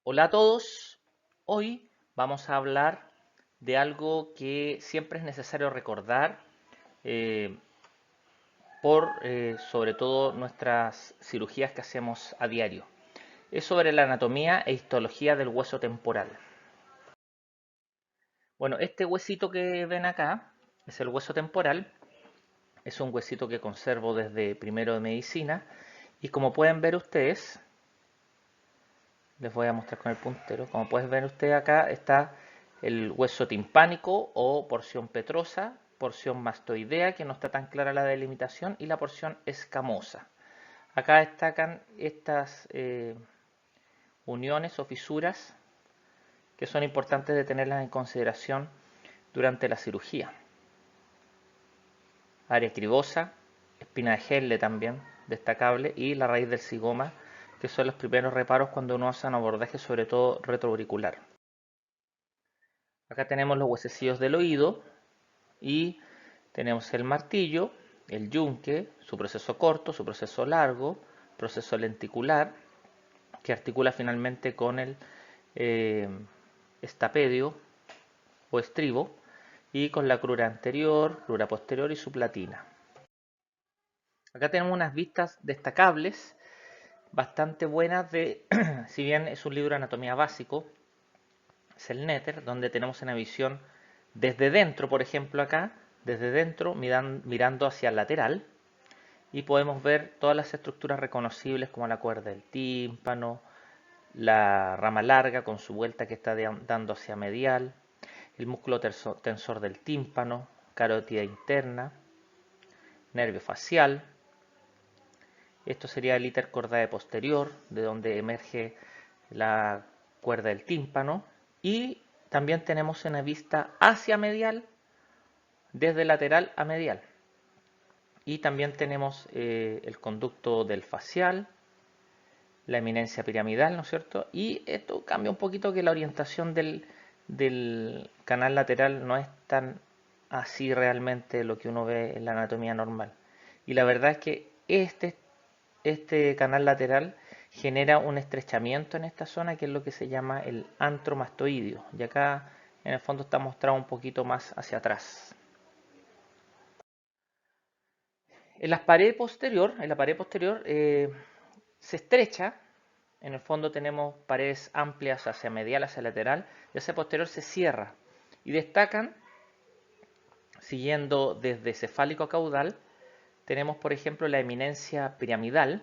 Hola a todos, hoy vamos a hablar de algo que siempre es necesario recordar eh, por sobre todo nuestras cirugías que hacemos a diario. Es sobre la anatomía e histología del hueso temporal. Bueno, este huesito que ven acá es el hueso temporal, es un huesito que conservo desde primero de medicina y como pueden ver ustedes, les voy a mostrar con el puntero. Como pueden ver ustedes acá está el hueso timpánico o porción petrosa, porción mastoidea, que no está tan clara la delimitación, y la porción escamosa. Acá destacan estas uniones o fisuras que son importantes de tenerlas en consideración durante la cirugía. Área cribosa, espina de Henle también, destacable, y la raíz del zigoma, que son los primeros reparos cuando uno hace un abordaje sobre todo retroauricular. Acá tenemos los huesecillos del oído y tenemos el martillo, el yunque, su proceso corto, su proceso largo, proceso lenticular, que articula finalmente con el eh, estapedio o estribo y con la crura anterior, crura posterior y su platina. Acá tenemos unas vistas destacables, bastante buenas de, si bien es un libro de anatomía básico, es el Netter, donde tenemos una visión desde dentro, por ejemplo acá, desde dentro mirando hacia el lateral, y podemos ver todas las estructuras reconocibles como la cuerda del tímpano, la rama larga con su vuelta que está dando hacia medial, el músculo tensor del tímpano, carótida interna, nervio facial. Esto sería el íter cordae posterior, de donde emerge la cuerda del tímpano. Y también tenemos una vista hacia medial, desde lateral a medial. Y también tenemos el conducto del facial, la eminencia piramidal, ¿no es cierto? Y esto cambia un poquito, que la orientación del canal lateral no es tan así realmente lo que uno ve en la anatomía normal. Y la verdad es que este canal lateral genera un estrechamiento en esta zona, que es lo que se llama el antromastoideo. Y acá en el fondo está mostrado un poquito más hacia atrás. En la pared posterior se estrecha. En el fondo tenemos paredes amplias hacia medial, hacia lateral, y hacia posterior se cierra. Y destacan, siguiendo desde cefálico a caudal, tenemos por ejemplo la eminencia piramidal,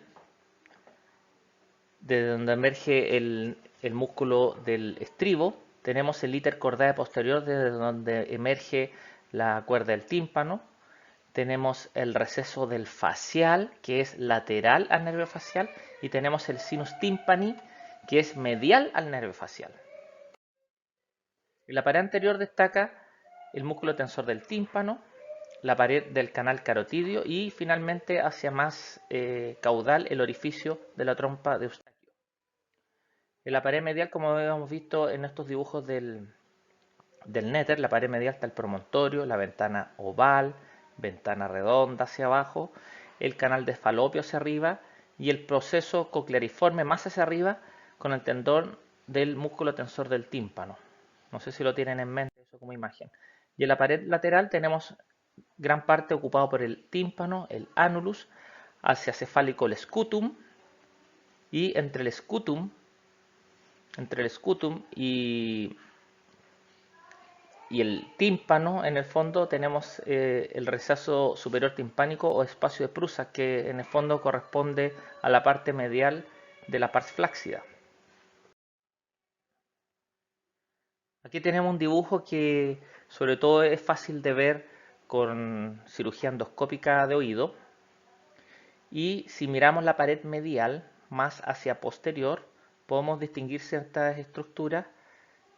desde donde emerge el músculo del estribo. Tenemos el íter cordae posterior, desde donde emerge la cuerda del tímpano. Tenemos el receso del facial, que es lateral al nervio facial, y tenemos el sinus tympani, que es medial al nervio facial. En la pared anterior destaca el músculo tensor del tímpano, la pared del canal carotidio y finalmente hacia más caudal el orificio de la trompa de Eustaquio. En la pared medial, como habíamos visto en estos dibujos del Netter, la pared medial está el promontorio, la ventana oval, ventana redonda hacia abajo, el canal de Falopio hacia arriba y el proceso cocleariforme más hacia arriba con el tendón del músculo tensor del tímpano. No sé si lo tienen en mente eso como imagen. Y en la pared lateral tenemos gran parte ocupado por el tímpano, el annulus, hacia cefálico el scutum, y entre el scutum y el tímpano, en el fondo tenemos el rechazo superior timpánico o espacio de Prusa, que en el fondo corresponde a la parte medial de la pars flácida. Aquí tenemos un dibujo que sobre todo es fácil de ver con cirugía endoscópica de oído. Y si miramos la pared medial más hacia posterior, podemos distinguir ciertas estructuras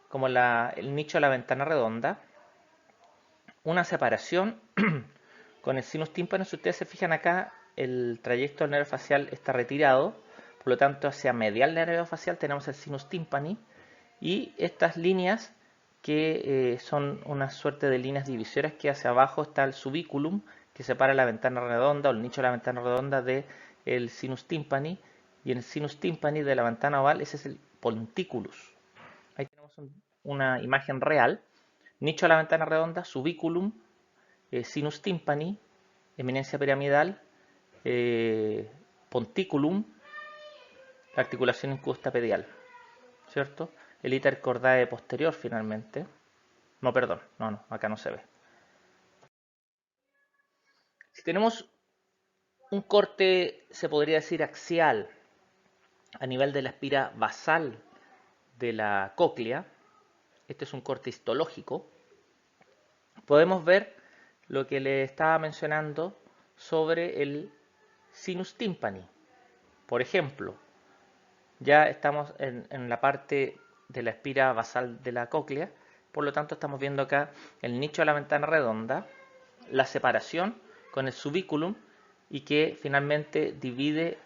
como el nicho de la ventana redonda, una separación con el sinus tímpano. Si ustedes se fijan acá, el trayecto del nervio facial está retirado, por lo tanto hacia medial del nervio facial tenemos el sinus tympani, y estas líneas que son una suerte de líneas divisorias, que hacia abajo está el subiculum, que separa la ventana redonda o el nicho de la ventana redonda del sinus tympani, y en el sinus tympani de la ventana oval ese es el ponticulus. Ahí tenemos una imagen real. Nicho de la ventana redonda, subiculum, sinus tympani, eminencia piramidal, ponticulum, la articulación incustapedial, ¿cierto? El iter cordae posterior finalmente. No, perdón, no, acá no se ve. Si tenemos un corte, se podría decir axial, a nivel de la espira basal de la cóclea, este es un corte histológico, podemos ver lo que le estaba mencionando sobre el sinus tympani. Por ejemplo, ya estamos en la parte de la espira basal de la cóclea, por lo tanto estamos viendo acá el nicho de la ventana redonda, la separación con el subiculum y que finalmente divide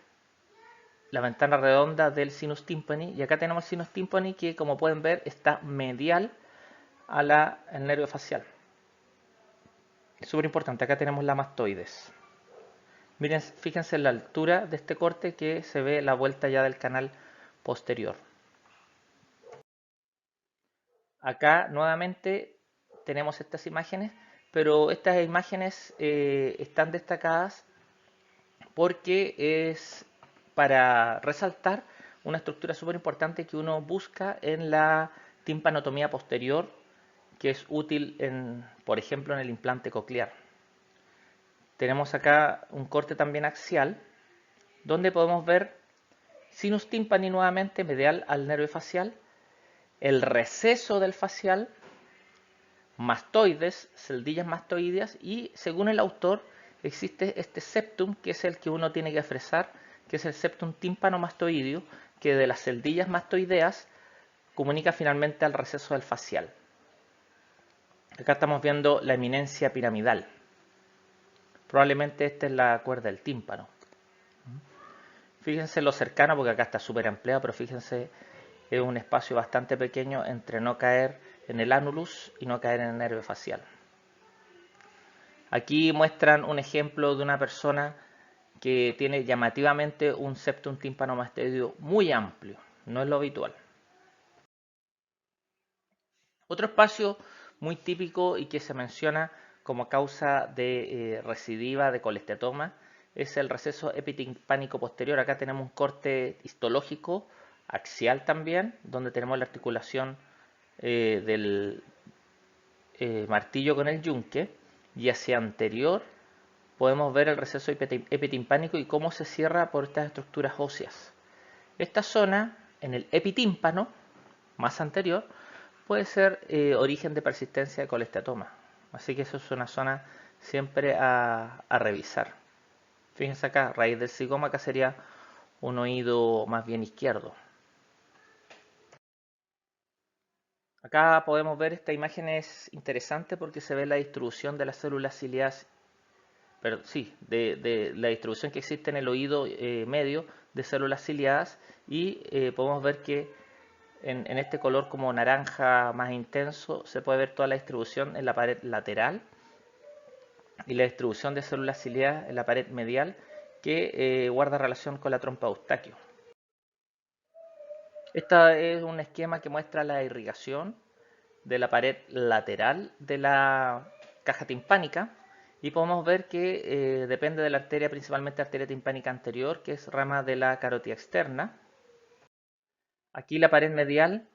la ventana redonda del sinus tympani, y acá tenemos el sinus tympani que, como pueden ver, está medial al nervio facial. Es súper importante, acá tenemos la mastoides. Miren, fíjense en la altura de este corte que se ve la vuelta ya del canal posterior. Acá nuevamente tenemos estas imágenes, pero estas imágenes están destacadas porque es para resaltar una estructura súper importante que uno busca en la timpanotomía posterior, que es útil, por ejemplo, en el implante coclear. Tenemos acá un corte también axial, donde podemos ver sinus tympani nuevamente medial al nervio facial, el receso del facial, mastoides, celdillas mastoideas, y según el autor existe este septum que es el que uno tiene que fresar, que es el septum tímpano-mastoideo, que de las celdillas mastoideas comunica finalmente al receso del facial. Acá estamos viendo la eminencia piramidal. Probablemente esta es la cuerda del tímpano. Fíjense lo cercano, porque acá está súper ampliado, pero fíjense, es un espacio bastante pequeño entre no caer en el annulus y no caer en el nervio facial. Aquí muestran un ejemplo de una persona que tiene llamativamente un septum tímpano-mastoideo muy amplio, no es lo habitual. Otro espacio muy típico y que se menciona como causa de recidiva de colestatoma es el receso epitimpánico posterior. Acá tenemos un corte histológico axial también, donde tenemos la articulación del martillo con el yunque, y hacia anterior podemos ver el receso epitimpánico y cómo se cierra por estas estructuras óseas. Esta zona, en el epitímpano más anterior, puede ser origen de persistencia de colestatoma. Así que eso es una zona siempre a revisar. Fíjense acá, raíz del zigoma, acá sería un oído más bien izquierdo. Acá podemos ver, esta imagen es interesante porque se ve la distribución de las células ciliadas, pero sí, de la distribución que existe en el oído medio de células ciliadas, y podemos ver que en este color como naranja más intenso se puede ver toda la distribución en la pared lateral y la distribución de células ciliadas en la pared medial que guarda relación con la trompa de Eustaquio. Este es un esquema que muestra la irrigación de la pared lateral de la caja timpánica, y podemos ver que depende de la arteria, principalmente arteria timpánica anterior, que es rama de la carótida externa. Aquí la pared medial,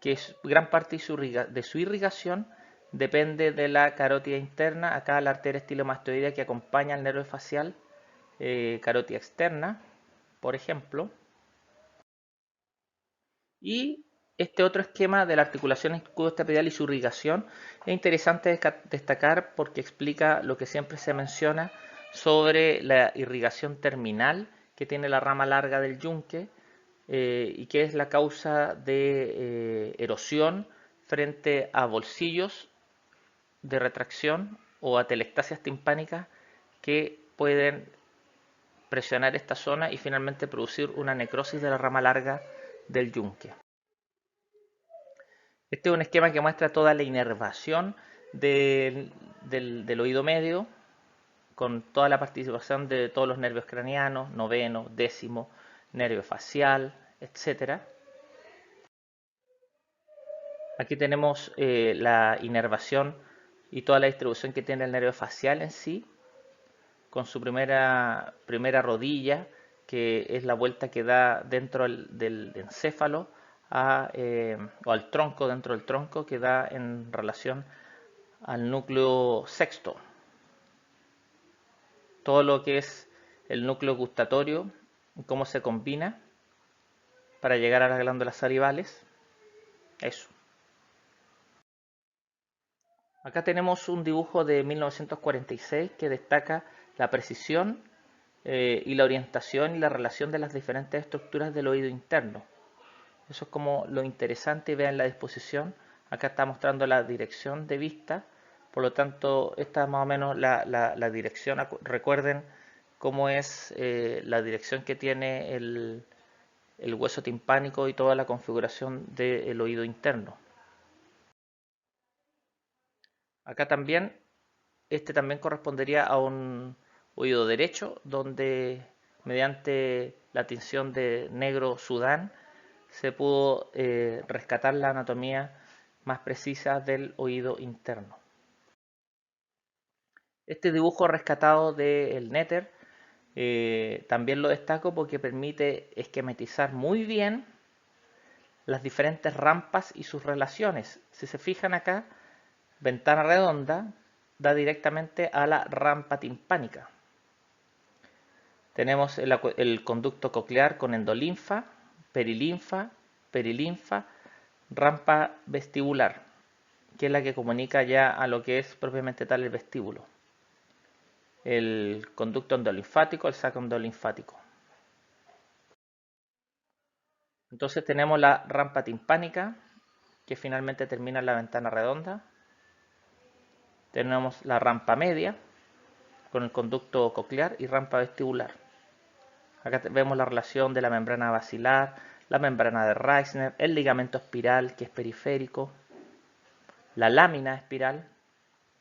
que es gran parte de su irrigación, depende de la carótida interna. Acá la arteria estilomastoidea que acompaña al nervio facial, carótida externa, por ejemplo. Y este otro esquema de la articulación escudo-estapedial y su irrigación es interesante destacar porque explica lo que siempre se menciona sobre la irrigación terminal que tiene la rama larga del yunque, y que es la causa de erosión frente a bolsillos de retracción o atelectasias timpánicas que pueden presionar esta zona y finalmente producir una necrosis de la rama larga del yunque. Este es un esquema que muestra toda la inervación del oído medio, con toda la participación de todos los nervios craneanos, noveno, décimo, nervio facial, etc. Aquí tenemos la inervación y toda la distribución que tiene el nervio facial en sí, con su primera rodilla, que es la vuelta que da dentro del encéfalo o al tronco, dentro del tronco, que da en relación al núcleo sexto. Todo lo que es el núcleo gustatorio, cómo se combina para llegar a las glándulas salivales. Eso. Acá tenemos un dibujo de 1946 que destaca la precisión y la orientación y la relación de las diferentes estructuras del oído interno. Eso es como lo interesante. Vean la disposición. Acá está mostrando la dirección de vista. Por lo tanto, esta es más o menos la dirección. Recuerden cómo es la dirección que tiene el hueso timpánico y toda la configuración del oído interno. Acá también, este también correspondería a un oído derecho, donde mediante la tinción de negro Sudán se pudo rescatar la anatomía más precisa del oído interno. Este dibujo rescatado del Netter también lo destaco porque permite esquematizar muy bien las diferentes rampas y sus relaciones. Si se fijan acá, ventana redonda da directamente a la rampa timpánica. Tenemos el conducto coclear con endolinfa, perilinfa, rampa vestibular, que es la que comunica ya a lo que es propiamente tal el vestíbulo. El conducto endolinfático, el saco endolinfático. Entonces tenemos la rampa timpánica, que finalmente termina en la ventana redonda. Tenemos la rampa media, con el conducto coclear, y rampa vestibular. Acá vemos la relación de la membrana basilar, la membrana de Reissner, el ligamento espiral, que es periférico, la lámina espiral,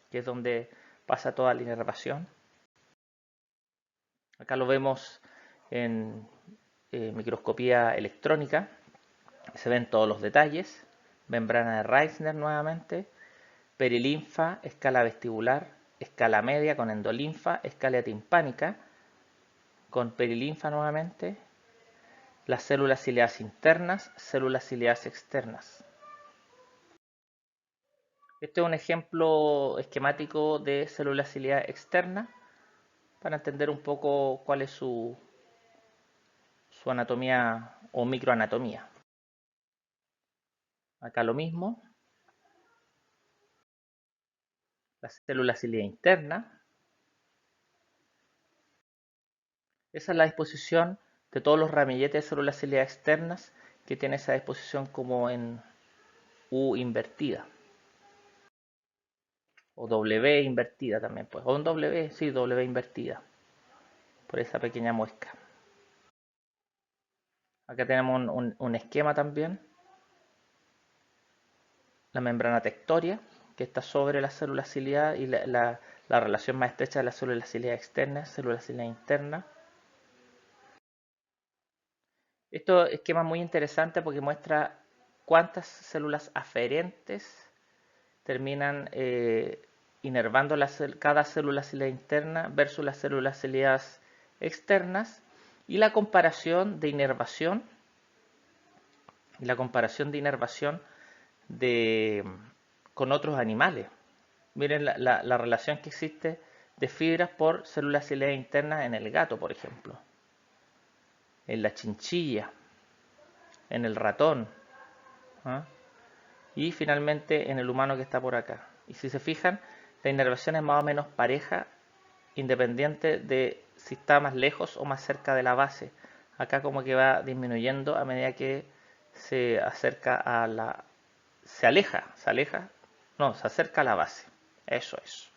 que es donde pasa toda la inervación. Acá lo vemos en microscopía electrónica, se ven todos los detalles. Membrana de Reissner nuevamente, perilinfa, escala vestibular, escala media con endolinfa, escala timpánica con perilinfa nuevamente, las células ciliadas internas, células ciliadas externas. Este es un ejemplo esquemático de célula ciliada externa para entender un poco cuál es su anatomía o microanatomía. Acá lo mismo, la célula ciliada interna. Esa es la disposición de todos los ramilletes de células ciliadas externas, que tiene esa disposición como en U invertida. O W invertida también, pues. O en W, sí, W invertida. Por esa pequeña muesca. Acá tenemos un esquema también. La membrana tectoria, que está sobre la célula ciliada, y la relación más estrecha de la célula ciliada externa, célula ciliada interna. Este esquema es muy interesante porque muestra cuántas células aferentes terminan inervando cada célula ciliada interna versus las células ciliadas externas, y la comparación de inervación con otros animales. Miren la relación que existe de fibras por células ciliadas internas en el gato, por ejemplo, en la chinchilla, en el ratón, ¿ah? Y finalmente en el humano que está por acá. Y si se fijan, la inervación es más o menos pareja, independiente de si está más lejos o más cerca de la base. Acá como que va disminuyendo a medida que se acerca a la... se acerca a la base. Eso es.